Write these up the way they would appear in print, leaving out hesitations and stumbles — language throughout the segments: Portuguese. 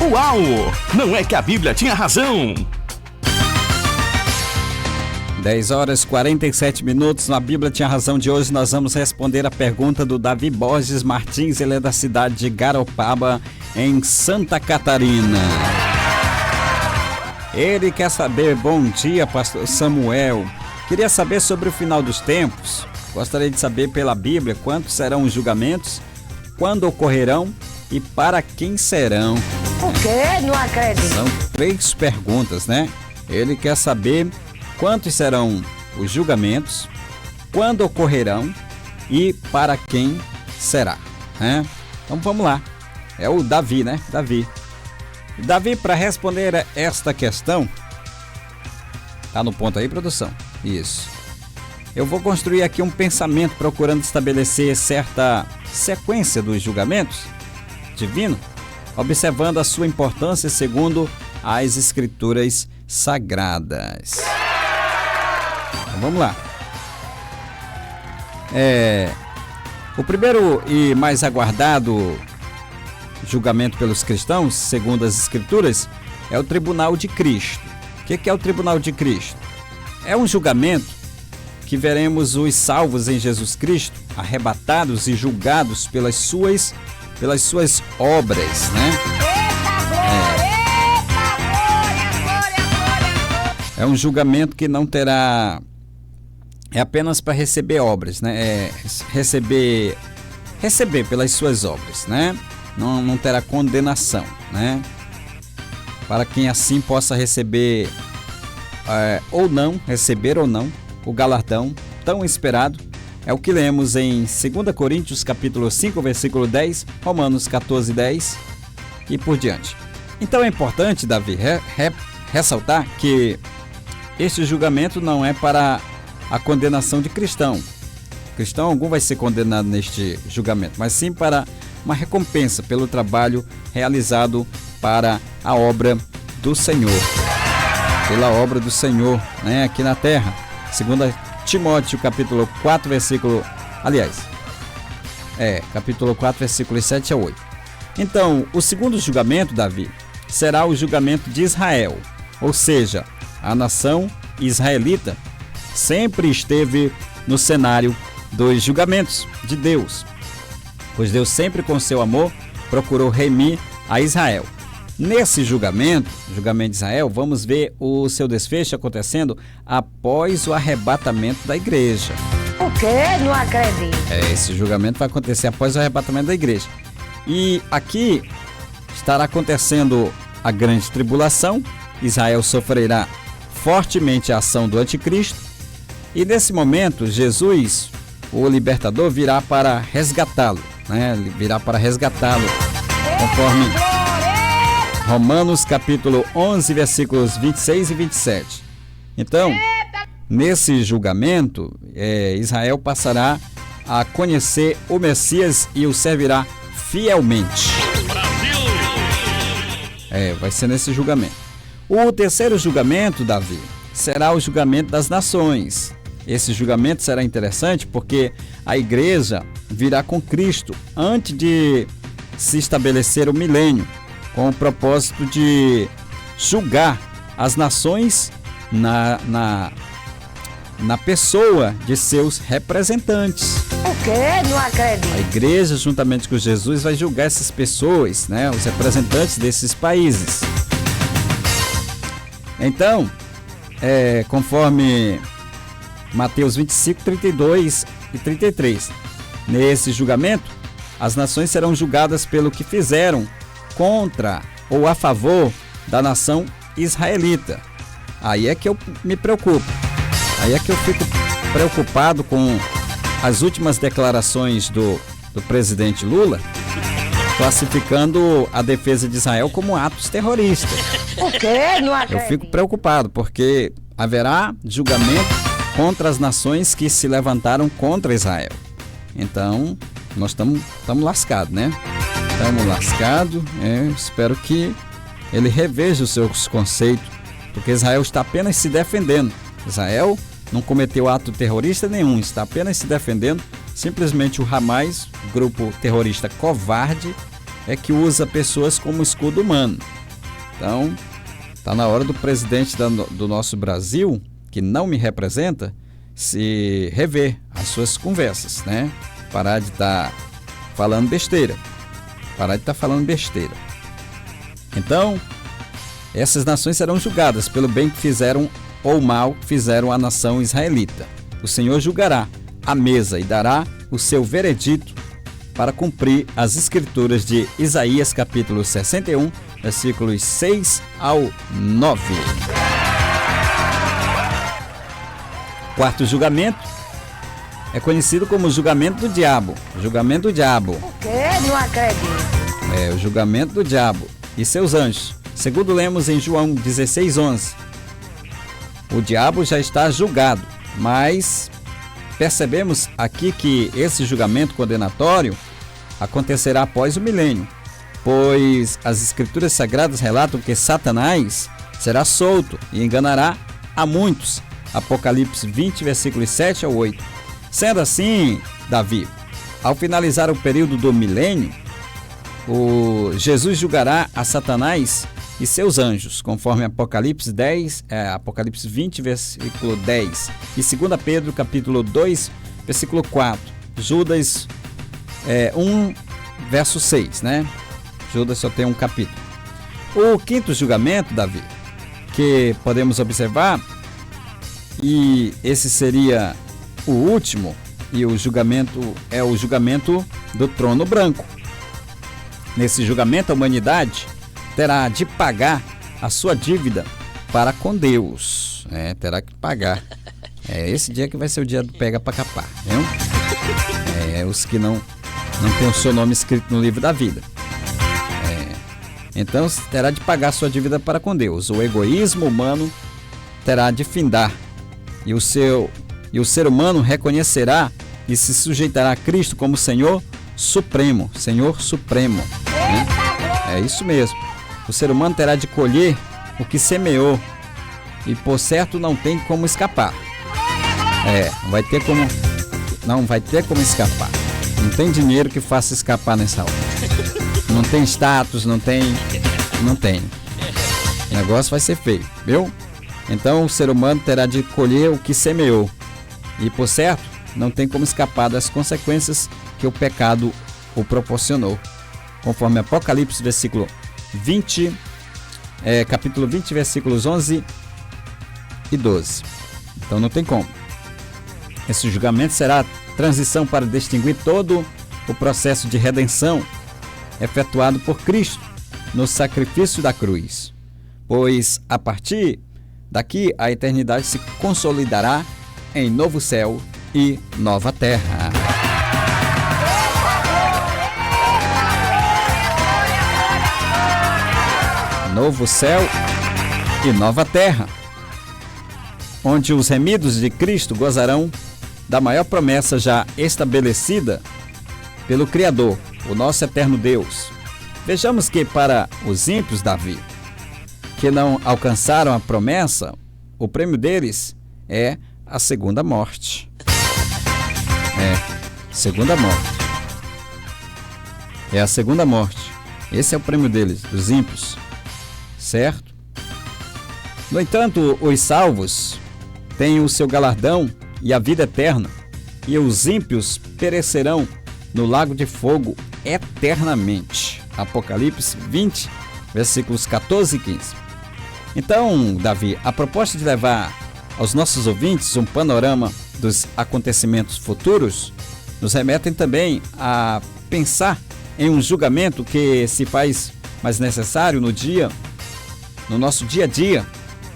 Uau! Não é que a Bíblia tinha razão? 10h47. Na Bíblia Tinha Razão de hoje, nós vamos responder a pergunta do Davi Borges Martins. Ele é da cidade de Garopaba, em Santa Catarina. Ele quer saber, bom dia, pastor Samuel. Queria saber sobre o final dos tempos. Gostaria de saber pela Bíblia quantos serão os julgamentos, quando ocorrerão e para quem serão. O quê? Não acredito. São 3 perguntas, né? Ele quer saber quantos serão os julgamentos, quando ocorrerão e para quem será, né? Então vamos lá. É o Davi, né? Davi, para responder esta questão, tá no ponto aí, produção? Isso. Eu vou construir aqui um pensamento procurando estabelecer certa sequência dos julgamentos divinos, observando a sua importância segundo as Escrituras Sagradas. Então, vamos lá. O primeiro e mais aguardado julgamento pelos cristãos, segundo as Escrituras, é o Tribunal de Cristo. O que é o Tribunal de Cristo? É um julgamento que veremos os salvos em Jesus Cristo arrebatados e julgados pelas suas obras, né? É um julgamento que não terá... É apenas para receber obras, né? Receber pelas suas obras, né? Não terá condenação, né? Para quem assim possa receber receber ou não o galardão tão esperado, é o que lemos em 2 Coríntios capítulo 5, versículo 10, Romanos 14, 10 e por diante. Então é importante, Davi, ressaltar que este julgamento não é para a condenação de cristão. Cristão algum vai ser condenado neste julgamento, mas sim para uma recompensa pelo trabalho realizado para a obra do Senhor. Pela obra do Senhor, né, aqui na terra. 2 Timóteo capítulo 4, versículo... capítulo 4, versículos 7 a 8. Então, o segundo julgamento, Davi, será o julgamento de Israel. Ou seja, a nação israelita sempre esteve no cenário dos julgamentos de Deus, pois Deus sempre com seu amor procurou remir a Israel. Nesse julgamento de Israel, vamos ver o seu desfecho acontecendo após o arrebatamento da igreja. O quê? Não acredito. Esse julgamento vai acontecer após o arrebatamento da igreja. E aqui estará acontecendo a grande tribulação. Israel sofrerá fortemente a ação do anticristo. E nesse momento, Jesus, o libertador, virá para resgatá-lo, né? Conforme Romanos capítulo 11, versículos 26 e 27. Então, nesse julgamento, Israel passará a conhecer o Messias e o servirá fielmente. Vai ser nesse julgamento. O terceiro julgamento, Davi, será o julgamento das nações. Esse julgamento será interessante porque a igreja virá com Cristo antes de se estabelecer o milênio, com o propósito de julgar as nações na pessoa de seus representantes. O quê? Não acredito. A igreja, juntamente com Jesus, vai julgar essas pessoas, né? Os representantes desses países. Então, conforme Mateus 25, 32 e 33, nesse julgamento, as nações serão julgadas pelo que fizeram contra ou a favor da nação israelita. Aí é que eu me preocupo. Aí é que eu fico preocupado com as últimas declarações do presidente Lula, classificando a defesa de Israel como atos terroristas. O quê? Não acredito. Eu fico preocupado porque haverá julgamento contra as nações que se levantaram contra Israel. Então, nós estamos lascados, né? Estamos lascados. Espero que ele reveja os seus conceitos, porque Israel está apenas se defendendo. Israel não cometeu ato terrorista nenhum, está apenas se defendendo. Simplesmente o Hamas, grupo terrorista covarde, é que usa pessoas como escudo humano. Então, está na hora do presidente do nosso Brasil, que não me representa, se rever as suas conversas, né? Parar de estar falando besteira. Então, essas nações serão julgadas pelo bem que fizeram ou mal que fizeram à nação israelita. O Senhor julgará a mesa e dará o seu veredito para cumprir as escrituras de Isaías capítulo 61, versículos 6 ao 9. Quarto julgamento é conhecido como o julgamento do diabo. Julgamento do diabo. O quê? Não acredito. É o julgamento do diabo e seus anjos. Segundo lemos em João 16:11. O diabo já está julgado, mas percebemos aqui que esse julgamento condenatório acontecerá após o milênio, pois as escrituras sagradas relatam que Satanás será solto e enganará a muitos. Apocalipse 20, versículos 7 ao 8. Sendo assim, Davi, ao finalizar o período do milênio, Jesus julgará a Satanás e seus anjos, conforme Apocalipse 20, versículo 10, e 2 Pedro, capítulo 2, versículo 4, Judas 1, verso 6, né? Judas só tem um capítulo. O quinto julgamento, Davi, que podemos observar, e esse seria o último, e o julgamento é o julgamento do trono branco. Nesse julgamento, a humanidade terá de pagar a sua dívida para com Deus. Terá que pagar. Esse dia que vai ser o dia do pega para capar, viu? Os que não tem o seu nome escrito no livro da vida. Então terá de pagar a sua dívida para com Deus. O egoísmo humano terá de findar. E o ser humano reconhecerá e se sujeitará a Cristo como Senhor Supremo. Senhor Supremo. Né? É isso mesmo. O ser humano terá de colher o que semeou. E por certo não tem como escapar. Não vai ter como escapar. Não tem dinheiro que faça escapar nessa hora. Não tem status, não tem. O negócio vai ser feio, viu? Então o ser humano terá de colher o que semeou. E por certo, não tem como escapar das consequências que o pecado o proporcionou. Conforme Apocalipse, capítulo 20, versículos 11 e 12. Então não tem como. Esse julgamento será a transição para distinguir todo o processo de redenção efetuado por Cristo no sacrifício da cruz. Pois a partir daqui a eternidade se consolidará em novo céu e nova terra. Novo céu e nova terra, onde os remidos de Cristo gozarão da maior promessa já estabelecida pelo Criador, o nosso eterno Deus. Vejamos que para os ímpios, Davi, que não alcançaram a promessa, o prêmio deles é a segunda morte. Segunda morte. É a segunda morte. Esse é o prêmio deles, dos ímpios. Certo? No entanto, os salvos têm o seu galardão e a vida eterna, e os ímpios perecerão no lago de fogo eternamente. Apocalipse 20, versículos 14 e 15. Então, Davi, a proposta de levar aos nossos ouvintes um panorama dos acontecimentos futuros nos remetem também a pensar em um julgamento que se faz mais necessário no nosso dia a dia,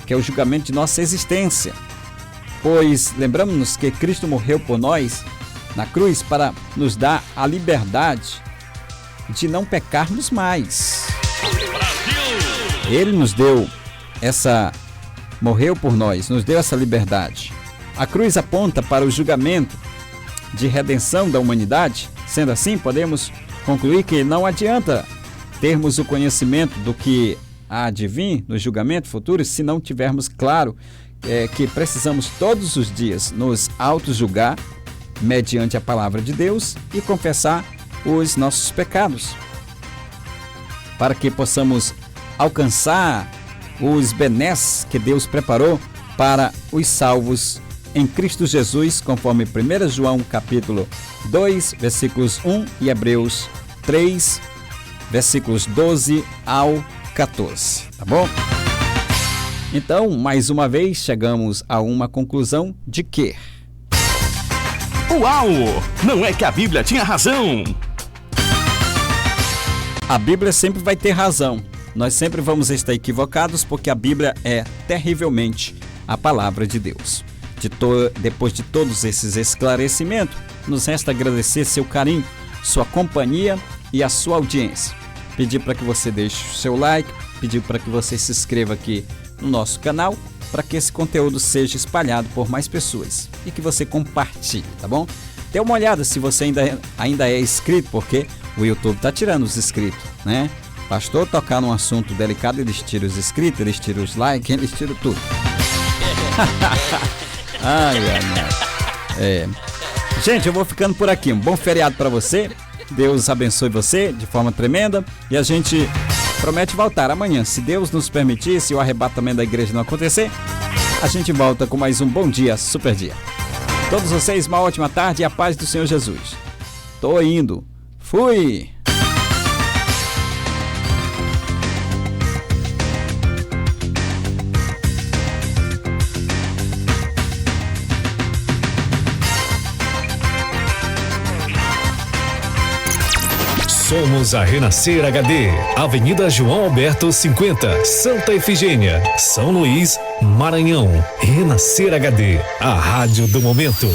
que é o julgamento de nossa existência. Pois lembramos-nos que Cristo morreu por nós na cruz para nos dar a liberdade de não pecarmos mais. Ele nos deu morreu por nós, nos deu essa liberdade. A cruz aponta para o julgamento de redenção da humanidade. Sendo assim, podemos concluir que não adianta termos o conhecimento do que há de vir no julgamento futuro se não tivermos claro que precisamos todos os dias nos auto-julgar mediante a palavra de Deus e confessar os nossos pecados. para que possamos alcançar os benesses que Deus preparou para os salvos em Cristo Jesus, conforme 1 João capítulo 2, versículos 1 e Hebreus 3, versículos 12 ao 14, tá bom? Então, mais uma vez, chegamos a uma conclusão de que... Uau! Não é que a Bíblia tinha razão! A Bíblia sempre vai ter razão. Nós sempre vamos estar equivocados porque a Bíblia é terrivelmente a palavra de Deus. Depois de todos esses esclarecimentos, nos resta agradecer seu carinho, sua companhia e a sua audiência. Pedir para que você deixe o seu like, pedir para que você se inscreva aqui no nosso canal, para que esse conteúdo seja espalhado por mais pessoas e que você compartilhe, tá bom? Dê uma olhada se você ainda é inscrito, porque o YouTube está tirando os inscritos, né? Pastor tocar num assunto delicado, eles tiram os inscritos, eles tiram os likes, eles tiram tudo. Ai. Gente, eu vou ficando por aqui. Um bom feriado para você. Deus abençoe você de forma tremenda. E a gente promete voltar amanhã. Se Deus nos permitir, se o arrebatamento da igreja não acontecer, a gente volta com mais um Bom Dia, Super Dia. Todos vocês, uma ótima tarde e a paz do Senhor Jesus. Tô indo. Fui! Somos a Renascer HD, Avenida João Alberto 50, Santa Efigênia, São Luís, Maranhão. Renascer HD, a rádio do momento.